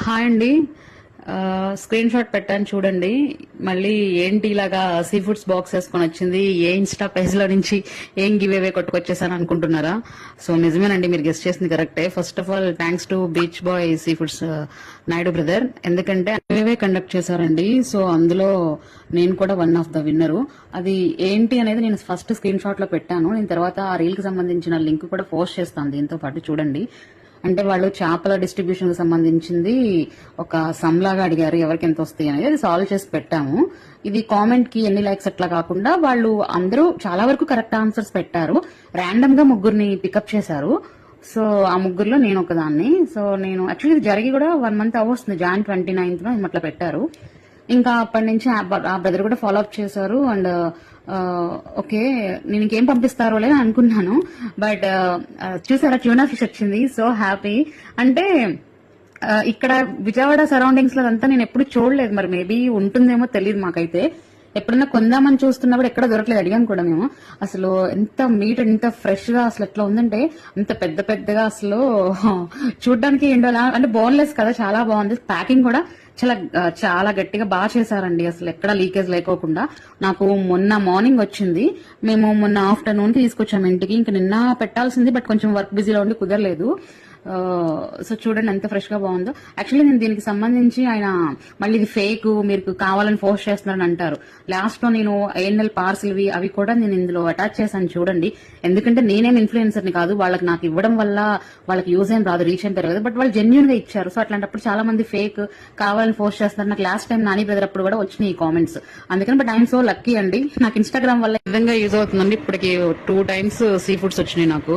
Hi అండి. Screen shot పెట్టాను చూడండి. మళ్ళీ ఏంటి ఇలాగా సీ ఫుడ్స్ బాక్స్ వేసుకొని వచ్చింది, ఏ ఇన్స్టా పేజ్ లో నుంచి ఏం గివ్ అవే కొట్టుకొచ్చేసాను అనుకుంటున్నారా? సో నిజమేనండి, మీరు గెస్ట్ చేసింది కరెక్టే. First of all thanks to beach boy sea foods Naidu brother, ఎందుకంటే గివ్ అవే కండక్ట్ చేశారండి. సో అందులో నేను కూడా వన్ ఆఫ్ ద విన్నరు. అది ఏంటి అనేది నేను ఫస్ట్ స్క్రీన్ షాట్ లో పెట్టాను. నేను తర్వాత ఆ రీల్ కి సంబంధించిన లింక్ కూడా పోస్ట్ చేస్తాను దీంతో పాటు, చూడండి. అంటే వాళ్ళు చేపల డిస్ట్రిబ్యూషన్ కి సంబంధించింది ఒక సమ్ లాగా అడిగారు, ఎవరికి ఎంత వస్తాయి అనేది. అది సాల్వ్ చేసి పెట్టాము. ఇది కామెంట్ కి ఎన్ని లైక్స్ అట్లా కాకుండా వాళ్ళు అందరూ చాలా వరకు కరెక్ట్ ఆన్సర్స్ పెట్టారు. ర్యాండమ్ గా ముగ్గురిని పికప్ చేశారు. సో ఆ ముగ్గురులో నేను ఒకదాన్ని. సో నేను యాక్చువల్లీ ఇది జరిగి కూడా 1 month అవ్వస్తుంది. Jan 29th అట్లా పెట్టారు. ఇంకా అప్పటి నుంచి ఆ బ్రదర్ కూడా ఫాలో అప్ చేశారు. అండ్ ఓకే, నేను ఇంకేం పంపిస్తారో లేదని అనుకున్నాను. బట్ చూసారా, ట్యూనా ఫిష్ వచ్చింది. So happy. అంటే ఇక్కడ విజయవాడ సరౌండింగ్స్ లో అంతా నేను ఎప్పుడు చూడలేదు. మరి మేబీ ఉంటుందేమో తెలియదు మాకైతే. ఎప్పుడన్నా కొందామని చూస్తున్నప్పుడు ఎక్కడ దొరకలేదు. అడిగాం కూడా మేము. అసలు ఎంత మీట్, ఎంత ఫ్రెష్ గా అసలు ఎట్లా ఉందంటే, అంత పెద్ద పెద్దగా అసలు చూడడానికి ఏంటో అంటే బోన్లెస్ కదా, చాలా బాగుంది. ప్యాకింగ్ కూడా చాలా చాలా గట్టిగా బాగా చేశారండి. అసలు ఎక్కడ లీకేజ్ లేకోకుండా. నాకు మొన్న మార్నింగ్ వచ్చింది. మేము మొన్న ఆఫ్టర్నూన్ తీసుకొచ్చాము ఇంటికి. ఇంకా నిన్న పెట్టాల్సింది, బట్ కొంచెం వర్క్ బిజీలో ఉండి కుదరలేదు. సో చూడండి ఎంత ఫ్రెష్ గా బాగుందో. యాక్చువల్లీ నేను దీనికి సంబంధించి ఆయన మళ్ళీ ఇది ఫేక్, మీరు కావాలని పోస్ట్ చేస్తున్నారని అంటారు. లాస్ట్ లో నేను ANL పార్సల్వి అవి కూడా నేను ఇందులో అటాచ్ చేశాను చూడండి. ఎందుకంటే నేనేం ఇన్ఫ్లుయెన్సర్ని కాదు, వాళ్ళకి నాకు ఇవ్వడం వల్ల వాళ్ళకి యూజ్ ఏం రాదు, రీచ్ ఏం పెరగదు. బట్ వాళ్ళు జెన్యున్ గా ఇచ్చారు. సో అట్లాంటప్పుడు చాలా మంది ఫేక్ కావాలని పోస్ట్ చేస్తున్నారు. నాకు లాస్ట్ టైం నాని బ్రదర్ అప్పుడు కూడా వచ్చినాయి ఈ కామెంట్స్. అందుకని బట్ ఐఎమ్ సో లక్కీ అండి. నాకు ఇన్స్టాగ్రామ్ వల్ల విధంగా యూజ్ అవుతుందండి. ఇప్పటికి 2 times సీ ఫుడ్స్ వచ్చినాయి నాకు.